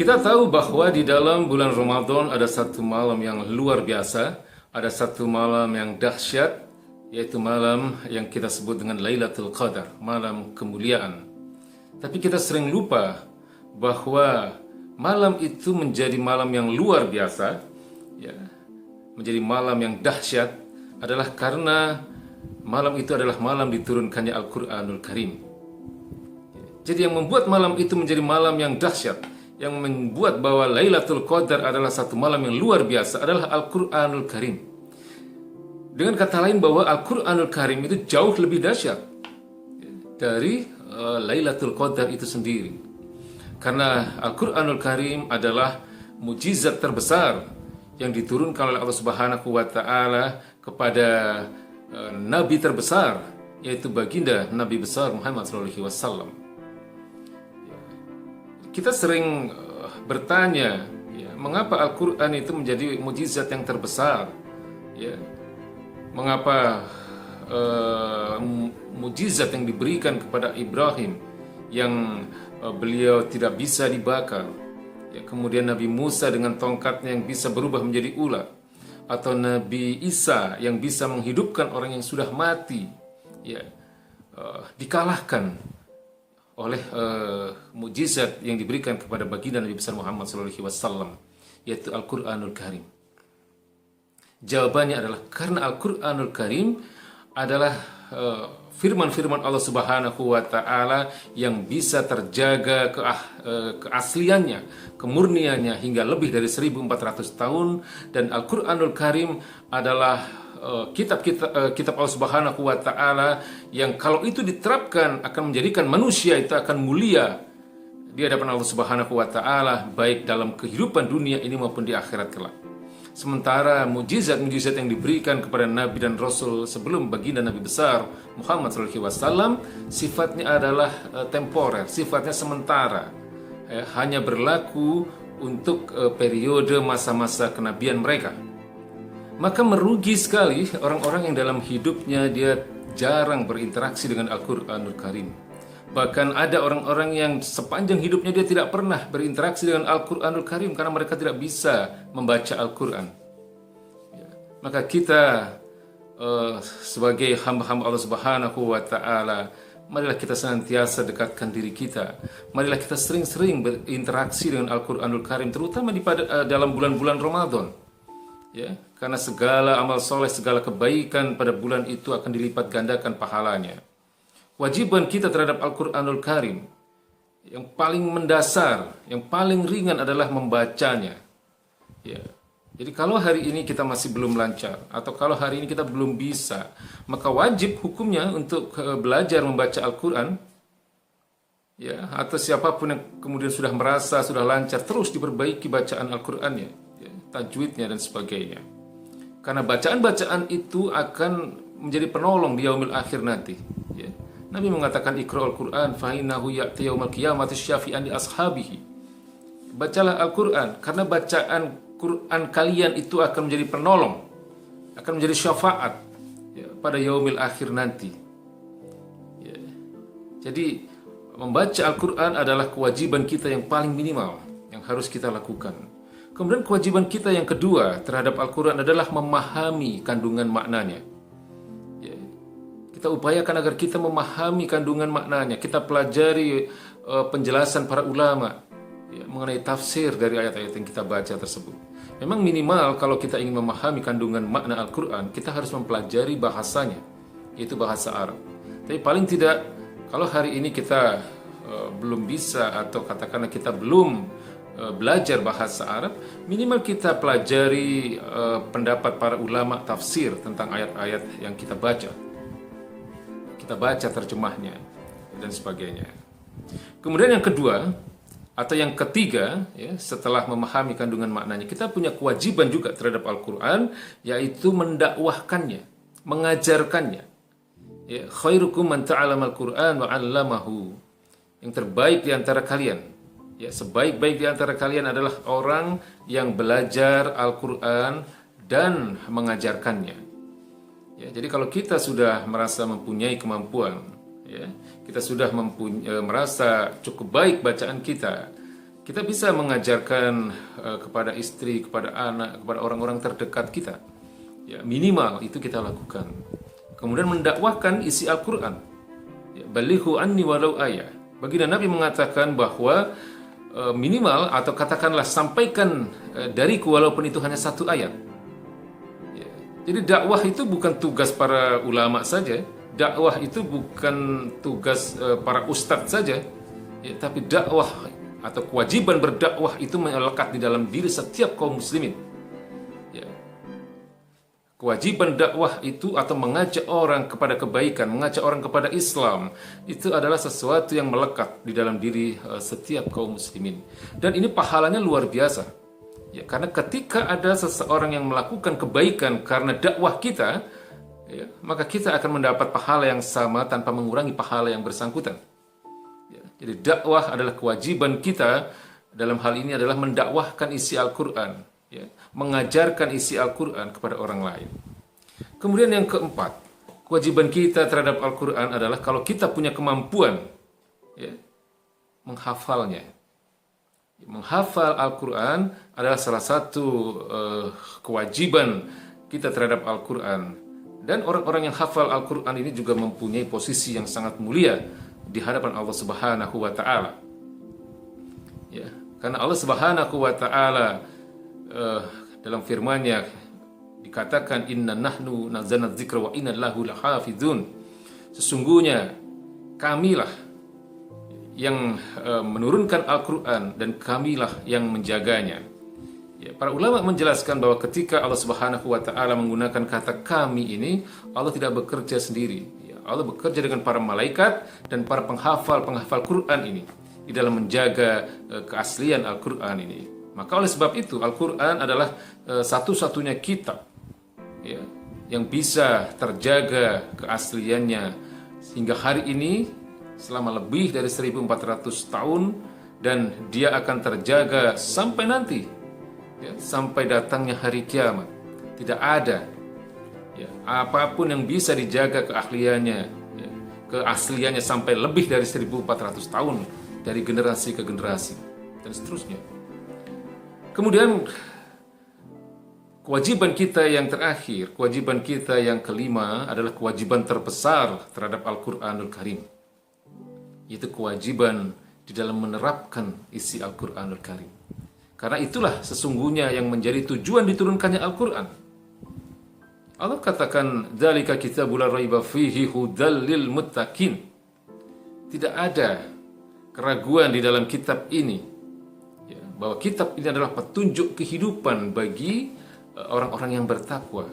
Kita tahu bahwa di dalam bulan Ramadan ada satu malam yang luar biasa, ada satu malam yang dahsyat, yaitu malam yang kita sebut dengan Lailatul Qadar, malam kemuliaan. Tapi kita sering lupa bahwa malam itu menjadi malam yang luar biasa, ya, menjadi malam yang dahsyat adalah karena malam itu adalah malam diturunkannya Al-Quranul Karim. Jadi yang membuat malam itu menjadi malam yang dahsyat, yang membuat bahwa Lailatul Qadar adalah satu malam yang luar biasa adalah Al-Quranul Karim. Dengan kata lain bahwa Al-Quranul Karim itu jauh lebih dahsyat dari Lailatul Qadar itu sendiri. Karena Al-Quranul Karim adalah mukjizat terbesar yang diturunkan oleh Allah Subhanahu wa taala kepada nabi terbesar, yaitu baginda Nabi besar Muhammad SAW. Kita sering bertanya, ya, mengapa Al-Quran itu menjadi mukjizat yang terbesar? Ya, mengapa mukjizat yang diberikan kepada Ibrahim yang beliau tidak bisa dibakar, ya, kemudian Nabi Musa dengan tongkatnya yang bisa berubah menjadi ular, atau Nabi Isa yang bisa menghidupkan orang yang sudah mati, ya, dikalahkan oleh mukjizat yang diberikan kepada baginda Nabi besar Muhammad SAW, yaitu Al-Quranul Karim. Jawabannya adalah karena Al-Quranul Karim adalah firman-firman Allah Subhanahu wa taala yang bisa terjaga keasliannya, kemurniannya hingga lebih dari 1400 tahun, dan Al-Quranul Karim adalah kitab Allah Subhanahu wa taala yang kalau itu diterapkan akan menjadikan manusia itu akan mulia di hadapan Allah Subhanahu wa taala, baik dalam kehidupan dunia ini maupun di akhirat kelak. Sementara mukjizat-mukjizat yang diberikan kepada nabi dan rasul sebelum baginda Nabi besar Muhammad SAW sifatnya adalah temporer, sifatnya sementara, hanya berlaku untuk periode masa-masa kenabian mereka. Maka merugi sekali orang-orang yang dalam hidupnya dia jarang berinteraksi dengan Al-Quranul Karim. Bahkan ada orang-orang yang sepanjang hidupnya dia tidak pernah berinteraksi dengan Al-Quranul Karim karena mereka tidak bisa membaca Al-Quran. Ya. Maka kita sebagai hamba-hamba Allah Subhanahu wa taala, marilah kita senantiasa dekatkan diri kita. Marilah kita sering-sering berinteraksi dengan Al-Quranul Karim, terutama dalam bulan-bulan Ramadan. Ya, karena segala amal soleh, segala kebaikan pada bulan itu akan dilipat gandakan pahalanya. Kewajiban kita terhadap Al-Quranul Karim yang paling mendasar, yang paling ringan adalah membacanya. Ya. Jadi kalau hari ini kita masih belum lancar, atau kalau hari ini kita belum bisa, maka wajib hukumnya untuk belajar membaca Al-Quran. Ya, atau siapapun yang kemudian sudah merasa sudah lancar, terus diperbaiki bacaan Al-Qurannya, tajwidnya dan sebagainya. Karena bacaan-bacaan itu akan menjadi penolong di yaumil akhir nanti. Ya. Nabi mengatakan Iqra'ul Qur'an fa innahu ya'ti yaumil qiyamati syafi'an li ashabihi. Bacalah Al-Qur'an karena bacaan Quran kalian itu akan menjadi penolong, akan menjadi syafaat, ya, pada yaumil akhir nanti. Ya. Jadi membaca Al-Qur'an adalah kewajiban kita yang paling minimal yang harus kita lakukan. Kemudian kewajiban kita yang kedua terhadap Al-Quran adalah memahami kandungan maknanya. Ya, kita upayakan agar kita memahami kandungan maknanya. Kita pelajari penjelasan para ulama, ya, mengenai tafsir dari ayat-ayat yang kita baca tersebut. Memang minimal kalau kita ingin memahami kandungan makna Al-Quran, kita harus mempelajari bahasanya, yaitu bahasa Arab. Tapi paling tidak, kalau hari ini kita belum bisa, atau katakanlah kita belum belajar bahasa Arab, minimal kita pelajari pendapat para ulama tafsir tentang ayat-ayat yang kita baca. Kita baca terjemahnya dan sebagainya. Kemudian yang kedua atau yang ketiga, ya, setelah memahami kandungan maknanya, kita punya kewajiban juga terhadap Al-Quran, yaitu mendakwahkannya, mengajarkannya. Ya, khairukum man ta'allama al-Quran wa 'allamahu. Yang terbaik di antara kalian, ya, sebaik-baik di antara kalian adalah orang yang belajar Al-Quran dan mengajarkannya. Ya, jadi kalau kita sudah merasa mempunyai kemampuan, ya, kita sudah merasa cukup baik bacaan kita, Kita bisa mengajarkan kepada istri, kepada anak, kepada orang-orang terdekat kita. Ya, minimal itu kita lakukan. Kemudian mendakwahkan isi Al-Quran. Ya, balighu anni walau ayah. Baginda Nabi mengatakan bahwa minimal atau katakanlah sampaikan dariku walaupun itu hanya satu ayat. Ya, jadi dakwah itu bukan tugas para ulama saja. Dakwah itu bukan tugas para ustadz saja. Ya, tapi dakwah atau kewajiban berdakwah itu melekat di dalam diri setiap kaum muslimin. Ya. Kewajiban dakwah itu atau mengajak orang kepada kebaikan, mengajak orang kepada Islam, itu adalah sesuatu yang melekat di dalam diri setiap kaum muslimin. Dan ini pahalanya luar biasa. Ya, karena ketika ada seseorang yang melakukan kebaikan karena dakwah kita, ya, maka kita akan mendapat pahala yang sama tanpa mengurangi pahala yang bersangkutan. Jadi dakwah adalah kewajiban kita dalam hal ini adalah mendakwahkan isi Al-Quran, ya, mengajarkan isi Al-Quran kepada orang lain. Kemudian yang keempat, kewajiban kita terhadap Al-Quran adalah kalau kita punya kemampuan, ya, menghafalnya. Menghafal Al-Quran adalah salah satu kewajiban kita terhadap Al-Quran. Dan orang-orang yang hafal Al-Quran ini juga mempunyai posisi yang sangat mulia di hadapan Allah Subhanahu wa taala. Ya, karena Allah Subhanahu wa taala dalam firman-Nya dikatakan inna nahnu nazzalna dzikra wa inna lahu lahafizun. Sesungguhnya kamilah yang menurunkan Al-Qur'an dan kamilah yang menjaganya. Ya, para ulama menjelaskan bahwa ketika Allah Subhanahu wa taala menggunakan kata kami ini, Allah tidak bekerja sendiri. Allah bekerja dengan para malaikat dan para penghafal Quran ini di dalam menjaga keaslian Al-Quran ini. Maka oleh sebab itu Al-Quran adalah satu-satunya kitab, ya, yang bisa terjaga keasliannya sehingga hari ini selama lebih dari 1400 tahun, dan dia akan terjaga sampai nanti, ya, sampai datangnya hari kiamat. Tidak ada, ya, apapun yang bisa dijaga keahliannya, ya, keasliannya sampai lebih dari 1400 tahun dari generasi ke generasi dan seterusnya. Kemudian kewajiban kita yang terakhir, kewajiban kita yang kelima adalah kewajiban terbesar terhadap Al-Quranul Karim, yaitu kewajiban di dalam menerapkan isi Al-Quranul Karim. Karena itulah sesungguhnya yang menjadi tujuan diturunkannya Al-Quran. Allah katakan, "Dzalika kitabul la raiba fihi hudal lil muttaqin." Tidak ada keraguan di dalam kitab ini, ya, bahwa kitab ini adalah petunjuk kehidupan bagi orang-orang yang bertakwa.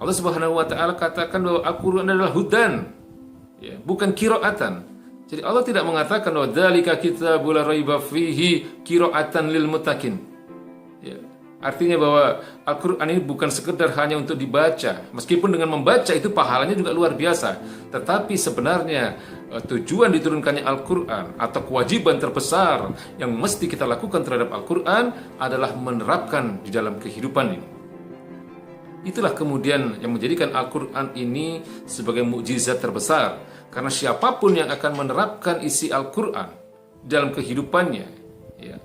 Allah Subhanahu wa taala katakan bahwa Al-Qur'an adalah hudan, ya, bukan qiraatan. Jadi Allah tidak mengatakan bahwa dzalika kitabul la raiba fihi qiraatan lil muttaqin. Ya. Artinya bahwa Al-Quran ini bukan sekedar hanya untuk dibaca. Meskipun dengan membaca itu pahalanya juga luar biasa. Tetapi sebenarnya tujuan diturunkannya Al-Quran atau kewajiban terbesar yang mesti kita lakukan terhadap Al-Quran adalah menerapkan di dalam kehidupan ini. Itulah kemudian yang menjadikan Al-Quran ini sebagai mukjizat terbesar. Karena siapapun yang akan menerapkan isi Al-Quran dalam kehidupannya, ya,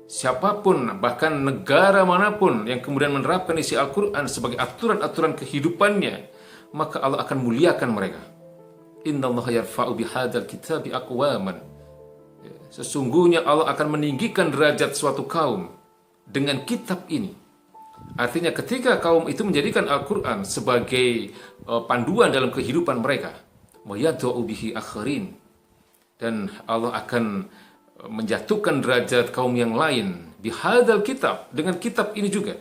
siapapun, bahkan negara manapun yang kemudian menerapkan isi Al-Quran sebagai aturan-aturan kehidupannya, maka Allah akan muliakan mereka. Innallaha yarfa'u bihadzal kitabi aqwaman. Sesungguhnya Allah akan meninggikan derajat suatu kaum dengan kitab ini. Artinya ketika kaum itu menjadikan Al-Quran sebagai panduan dalam kehidupan mereka, wayad'u bihi akharin, dan Allah akan menjatuhkan derajat kaum yang lain bihadzal kitab, dengan kitab ini juga.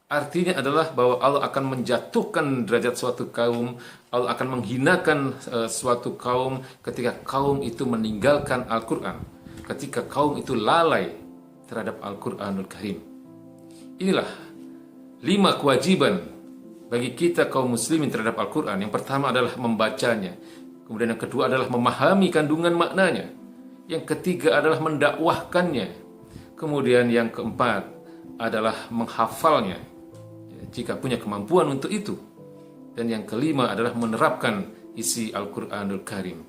Artinya adalah bahwa Allah akan menjatuhkan derajat suatu kaum, Allah akan menghinakan suatu kaum ketika kaum itu meninggalkan Al-Quran, ketika kaum itu lalai terhadap Al-Quranul Karim. Inilah 5 kewajiban bagi kita kaum muslimin terhadap Al-Quran. Yang pertama adalah membacanya, kemudian yang kedua adalah memahami kandungan maknanya, yang ketiga adalah mendakwahkannya, kemudian yang keempat adalah menghafalnya jika punya kemampuan untuk itu, dan yang kelima adalah menerapkan isi Al-Quranul Karim.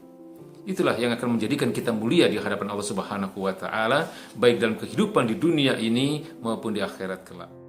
itulah yang akan menjadikan kita mulia di hadapan Allah Subhanahu wa taala, baik dalam kehidupan di dunia ini maupun di akhirat kelak.